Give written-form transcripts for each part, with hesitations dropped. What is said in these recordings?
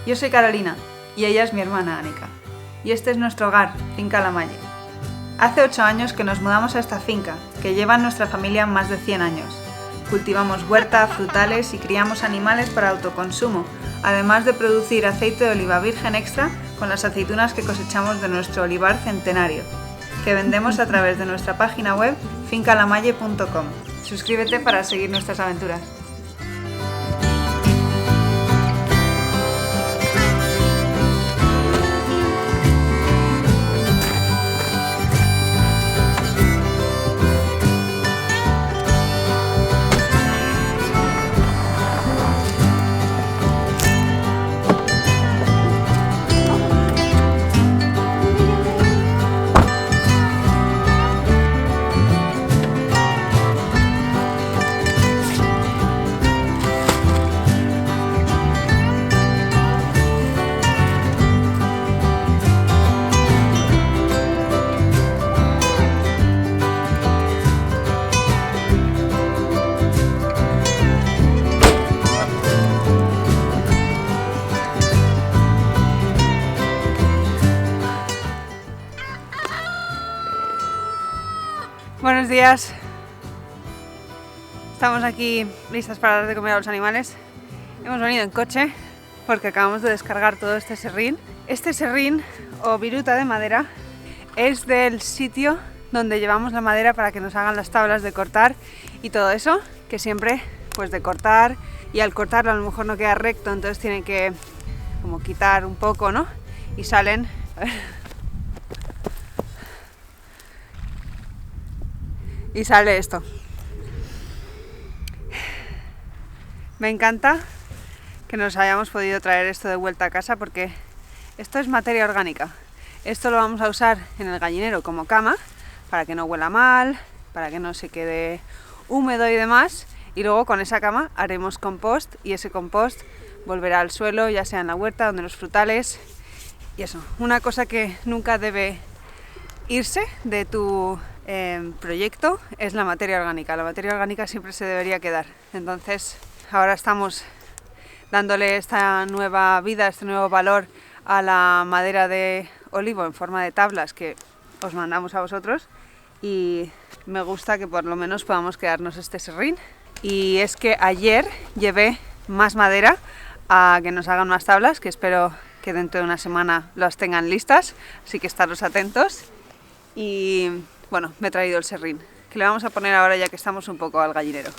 Yo soy Carolina y ella es mi hermana Anika. Y este es nuestro hogar, Finca La Malle. Hace 8 años que nos mudamos a esta finca, que lleva en nuestra familia más de 100 años. Cultivamos huerta, frutales y criamos animales para autoconsumo, además de producir aceite de oliva virgen extra con las aceitunas que cosechamos de nuestro olivar centenario, que vendemos a través de nuestra página web fincalamalle.com. Suscríbete para seguir nuestras aventuras. Buenos días. Estamos aquí listas para dar de comer a los animales. Hemos venido en coche porque acabamos de descargar todo este serrín. Este serrín o viruta de madera es del sitio donde llevamos la madera para que nos hagan las tablas de cortar y todo eso, que siempre pues de cortar, y al cortarlo a lo mejor no queda recto, entonces tienen que como quitar un poco, ¿no? Y salen... Y sale esto. Me encanta que nos hayamos podido traer esto de vuelta a casa porque esto es materia orgánica. Esto lo vamos a usar en el gallinero como cama para que no huela mal, para que no se quede húmedo y demás. Y luego con esa cama haremos compost y ese compost volverá al suelo, ya sea en la huerta, donde los frutales. Y eso, una cosa que nunca debe irse de tu proyecto es la materia orgánica. La materia orgánica siempre se debería quedar. Entonces ahora estamos dándole esta nueva vida, este nuevo valor a la madera de olivo en forma de tablas que os mandamos a vosotros, y me gusta que por lo menos podamos quedarnos este serrín. Y es que ayer llevé más madera a que nos hagan más tablas, que espero que dentro de una semana las tengan listas, así que estaros atentos. Y bueno, me he traído el serrín, que le vamos a poner ahora ya que estamos un poco al gallinero.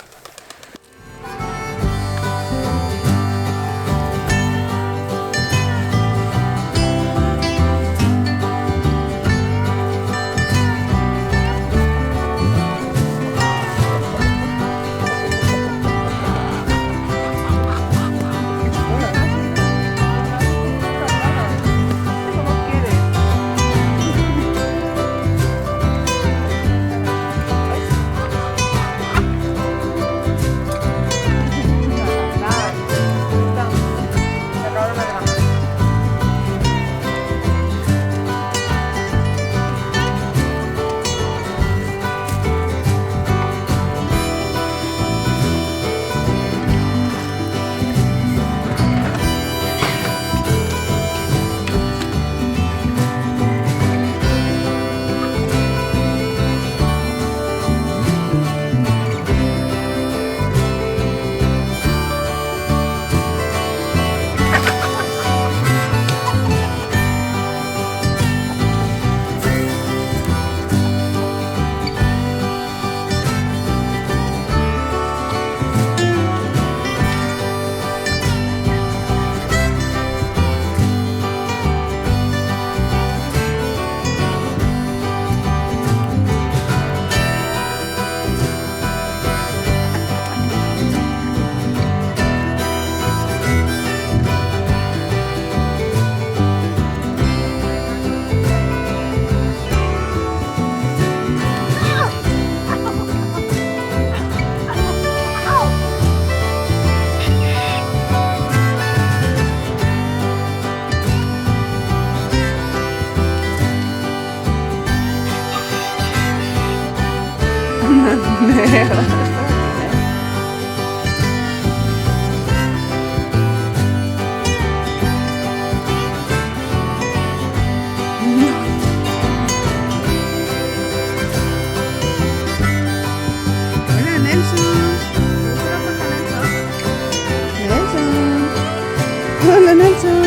Hola, Nelson.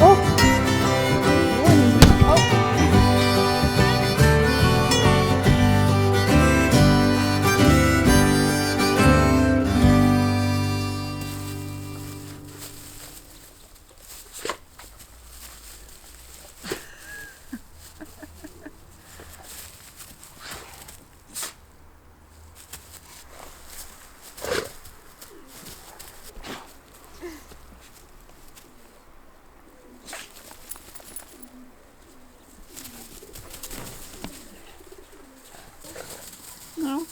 Oh. No.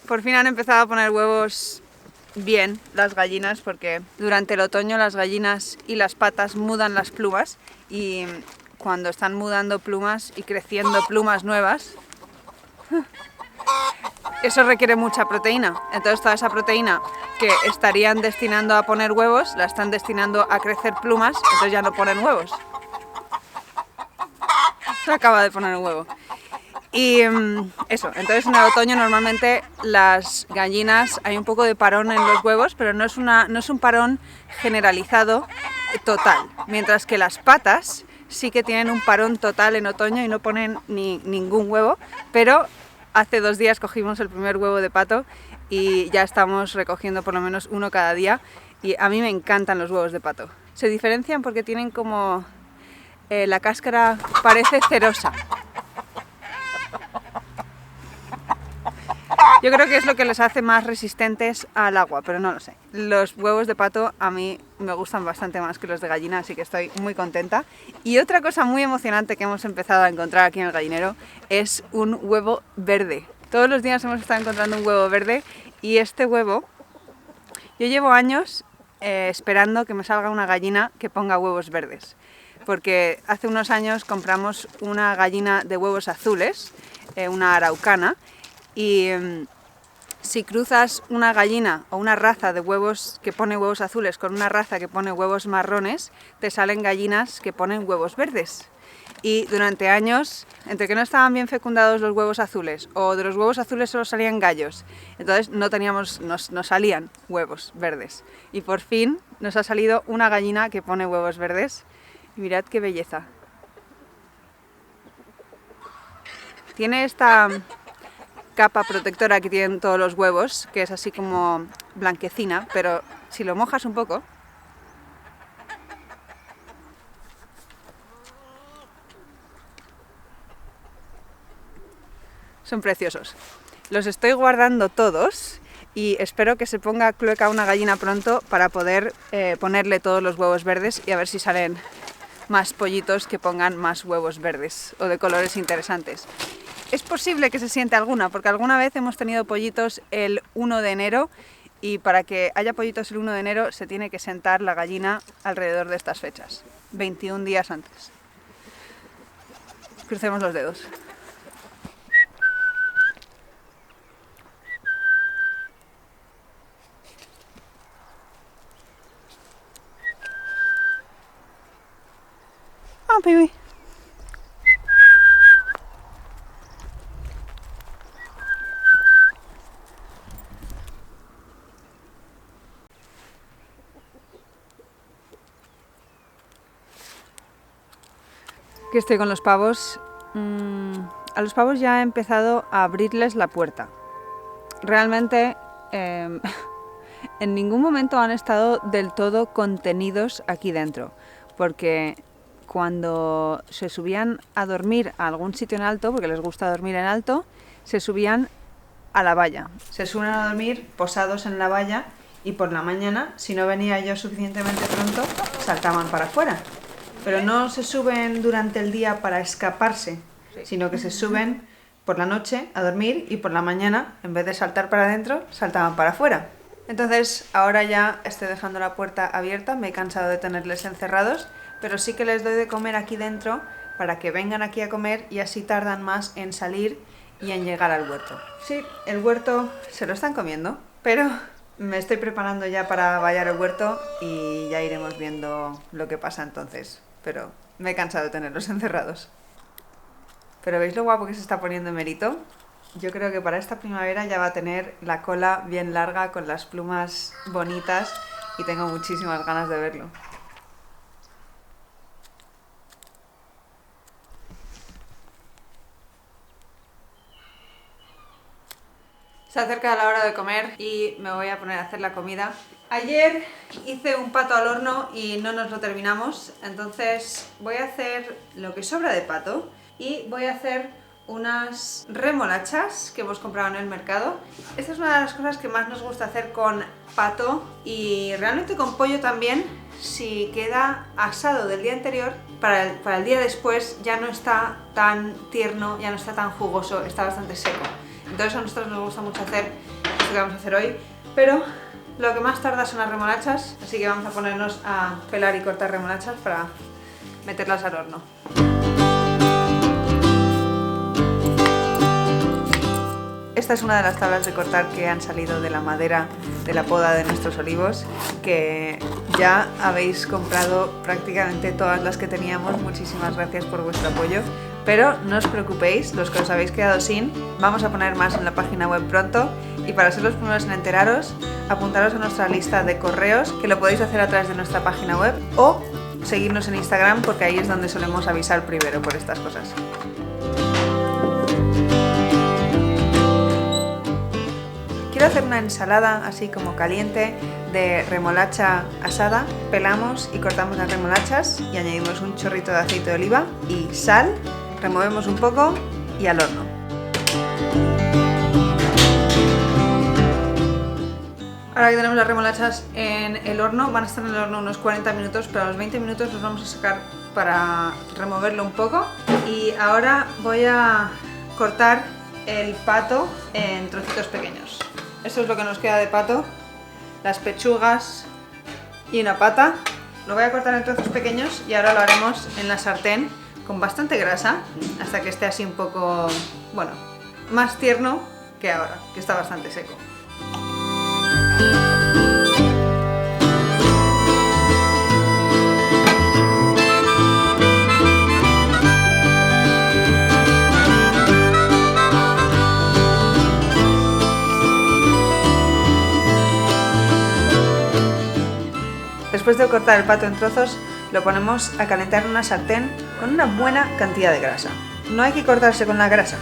Por fin han empezado a poner huevos bien las gallinas, porque durante el otoño las gallinas y las patas mudan las plumas, y cuando están mudando plumas y creciendo plumas nuevas, eso requiere mucha proteína. Entonces toda esa proteína que estarían destinando a poner huevos, la están destinando a crecer plumas, entonces ya no ponen huevos. Se acaba de poner un huevo. Y eso, entonces en el otoño normalmente las gallinas hay un poco de parón en los huevos, pero no es un parón generalizado total, mientras que las patas sí que tienen un parón total en otoño y no ponen ningún huevo, pero hace 2 días cogimos el primer huevo de pato y ya estamos recogiendo por lo menos uno cada día, y a mí me encantan los huevos de pato. Se diferencian porque tienen como la cáscara parece cerosa. Yo creo que es lo que les hace más resistentes al agua, pero no lo sé. Los huevos de pato a mí me gustan bastante más que los de gallina, así que estoy muy contenta. Y otra cosa muy emocionante que hemos empezado a encontrar aquí en el gallinero es un huevo verde. Todos los días hemos estado encontrando un huevo verde, y este huevo, yo llevo años esperando que me salga una gallina que ponga huevos verdes. Porque hace unos años compramos una gallina de huevos azules, una araucana, y si cruzas una gallina o una raza de huevos que pone huevos azules con una raza que pone huevos marrones, te salen gallinas que ponen huevos verdes. Y durante años, entre que no estaban bien fecundados los huevos azules, o de los huevos azules solo salían gallos, entonces no salían huevos verdes. Y por fin nos ha salido una gallina que pone huevos verdes. Y mirad qué belleza. Tiene esta capa protectora que tienen todos los huevos, que es así como blanquecina, pero si lo mojas un poco, son preciosos. Los estoy guardando todos y espero que se ponga clueca una gallina pronto para poder ponerle todos los huevos verdes, y a ver si salen más pollitos que pongan más huevos verdes o de colores interesantes. Es posible que se siente alguna, porque alguna vez hemos tenido pollitos el 1 de enero, y para que haya pollitos el 1 de enero se tiene que sentar la gallina alrededor de estas fechas, 21 días antes. Crucemos los dedos. Ah, baby. Aquí estoy con los pavos. A los pavos ya he empezado a abrirles la puerta. Realmente en ningún momento han estado del todo contenidos aquí dentro, porque cuando se subían a dormir a algún sitio en alto, porque les gusta dormir en alto, se subían a la valla. Se suben a dormir posados en la valla, y por la mañana, si no venía yo suficientemente pronto, saltaban para afuera. Pero no se suben durante el día para escaparse, sino que se suben por la noche a dormir, y por la mañana, en vez de saltar para adentro, saltaban para afuera. Entonces ahora ya estoy dejando la puerta abierta, me he cansado de tenerles encerrados, pero sí que les doy de comer aquí dentro para que vengan aquí a comer, y así tardan más en salir y en llegar al huerto. Sí, el huerto se lo están comiendo, pero me estoy preparando ya para vallar el huerto y ya iremos viendo lo que pasa entonces. Pero me he cansado de tenerlos encerrados. Pero ¿veis lo guapo que se está poniendo Merito? Yo creo que para esta primavera ya va a tener la cola bien larga con las plumas bonitas y tengo muchísimas ganas de verlo. Se acerca la hora de comer y me voy a poner a hacer la comida. Ayer hice un pato al horno y no nos lo terminamos, entonces voy a hacer lo que sobra de pato y voy a hacer unas remolachas que hemos comprado en el mercado. Esta es una de las cosas que más nos gusta hacer con pato y realmente con pollo también. Si queda asado del día anterior, para el día después ya no está tan tierno, ya no está tan jugoso, está bastante seco. Entonces a nosotros nos gusta mucho hacer esto que vamos a hacer hoy, pero lo que más tarda son las remolachas, así que vamos a ponernos a pelar y cortar remolachas para meterlas al horno. Esta es una de las tablas de cortar que han salido de la madera de la poda de nuestros olivos, que ya habéis comprado prácticamente todas las que teníamos. Muchísimas gracias por vuestro apoyo. Pero no os preocupéis, los que os habéis quedado sin, vamos a poner más en la página web pronto. Y para ser los primeros en enteraros, apuntaros a nuestra lista de correos, que lo podéis hacer a través de nuestra página web, o seguirnos en Instagram, porque ahí es donde solemos avisar primero por estas cosas. Quiero hacer una ensalada así como caliente de remolacha asada. Pelamos y cortamos las remolachas y añadimos un chorrito de aceite de oliva y sal. Removemos un poco y al horno. Ahora que tenemos las remolachas en el horno, van a estar en el horno unos 40 minutos, pero a los 20 minutos los vamos a sacar para removerlo un poco. Y ahora voy a cortar el pato en trocitos pequeños. Esto es lo que nos queda de pato, las pechugas y una pata. Lo voy a cortar en trozos pequeños y ahora lo haremos en la sartén con bastante grasa hasta que esté así un poco, bueno, más tierno que ahora, que está bastante seco. Después de cortar el pato en trozos, lo ponemos a calentar en una sartén con una buena cantidad de grasa. No hay que cortarse con la grasa.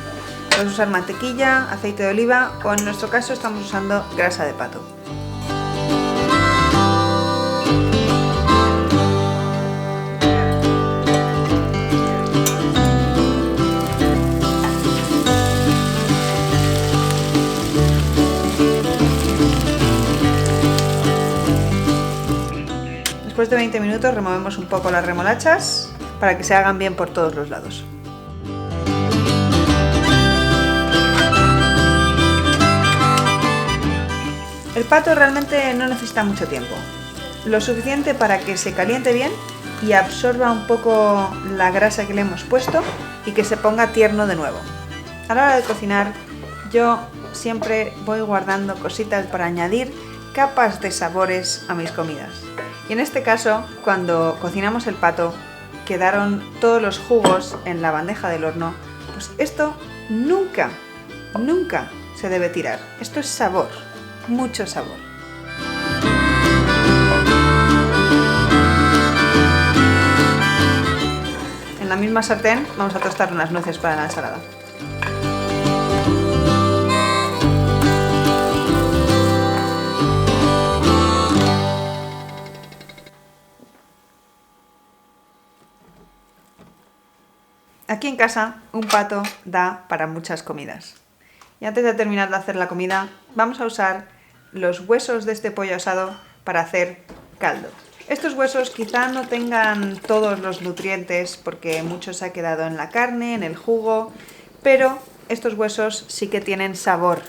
Puedes usar mantequilla, aceite de oliva o en nuestro caso estamos usando grasa de pato. Después de 20 minutos removemos un poco las remolachas para que se hagan bien por todos los lados. El pato realmente no necesita mucho tiempo, lo suficiente para que se caliente bien y absorba un poco la grasa que le hemos puesto y que se ponga tierno de nuevo. A la hora de cocinar yo siempre voy guardando cositas para añadir capas de sabores a mis comidas. Y en este caso, cuando cocinamos el pato, quedaron todos los jugos en la bandeja del horno, pues esto nunca se debe tirar. Esto es sabor, mucho sabor. En la misma sartén vamos a tostar unas nueces para la ensalada. Aquí en casa un pato da para muchas comidas. Y antes de terminar de hacer la comida, vamos a usar los huesos de este pollo asado para hacer caldo. Estos huesos quizá no tengan todos los nutrientes porque mucho se ha quedado en la carne, en el jugo, pero estos huesos sí que tienen sabor,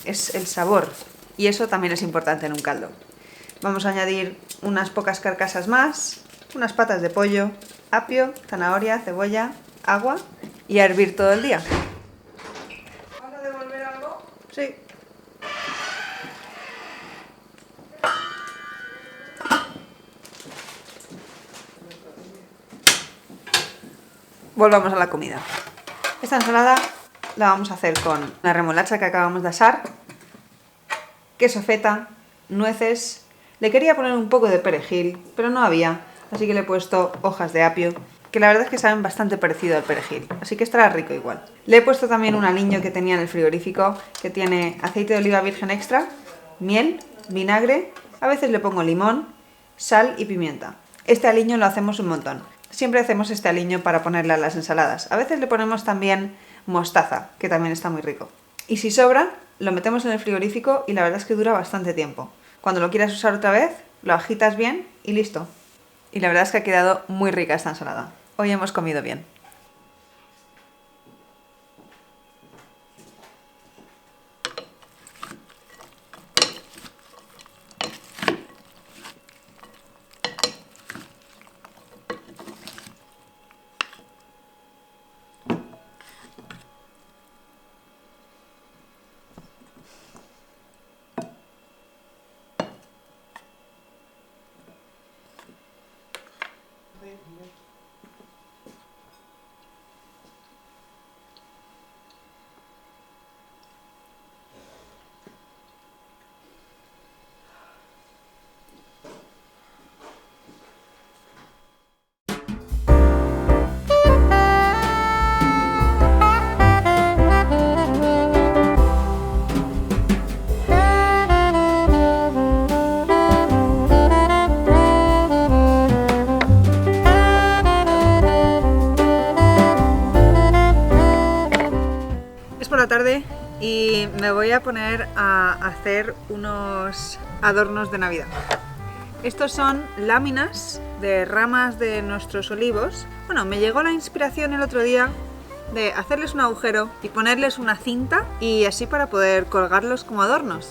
es el sabor, y eso también es importante en un caldo. Vamos a añadir unas pocas carcasas más, unas patas de pollo, apio, zanahoria, cebolla, agua y a hervir todo el día. ¿Vas a devolver algo? Sí. Volvamos a la comida. Esta ensalada la vamos a hacer con la remolacha que acabamos de asar, queso feta, nueces. Le quería poner un poco de perejil, pero no había, así que le he puesto hojas de apio, que la verdad es que saben bastante parecido al perejil, así que estará rico igual. Le he puesto también un aliño que tenía en el frigorífico, que tiene aceite de oliva virgen extra, miel, vinagre, a veces le pongo limón, sal y pimienta. Este aliño lo hacemos un montón. Siempre hacemos este aliño para ponerle a las ensaladas. A veces le ponemos también mostaza, que también está muy rico. Y si sobra, lo metemos en el frigorífico y la verdad es que dura bastante tiempo. Cuando lo quieras usar otra vez, lo agitas bien y listo. Y la verdad es que ha quedado muy rica esta ensalada. Hoy hemos comido bien. Tarde y me voy a poner a hacer unos adornos de Navidad. Estos son láminas de ramas de nuestros olivos. Bueno, me llegó la inspiración el otro día de hacerles un agujero y ponerles una cinta y así para poder colgarlos como adornos.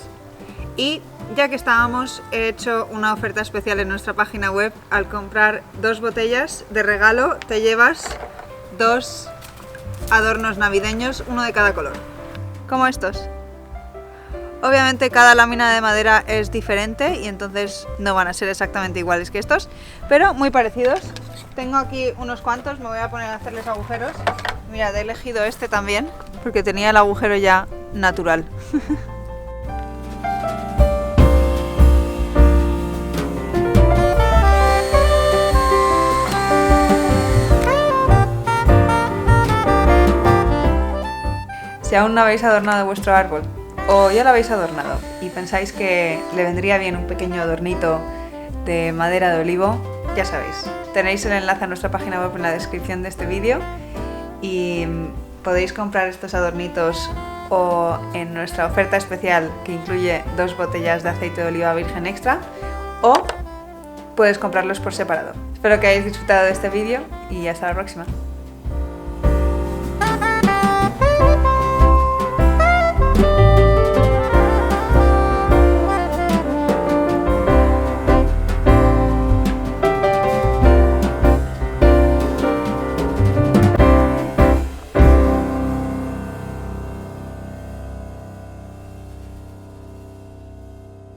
Y ya que estábamos, he hecho una oferta especial en nuestra página web. Al comprar 2 botellas de regalo te llevas 2 adornos navideños, uno de cada color, como estos. Obviamente cada lámina de madera es diferente y entonces no van a ser exactamente iguales que estos, pero muy parecidos. Tengo aquí unos cuantos, me voy a poner a hacerles agujeros. Mirad, he elegido este también porque tenía el agujero ya natural. Si aún no habéis adornado vuestro árbol o ya lo habéis adornado y pensáis que le vendría bien un pequeño adornito de madera de olivo, ya sabéis, tenéis el enlace a nuestra página web en la descripción de este vídeo y podéis comprar estos adornitos o en nuestra oferta especial que incluye 2 botellas de aceite de oliva virgen extra, o puedes comprarlos por separado. Espero que hayáis disfrutado de este vídeo y hasta la próxima.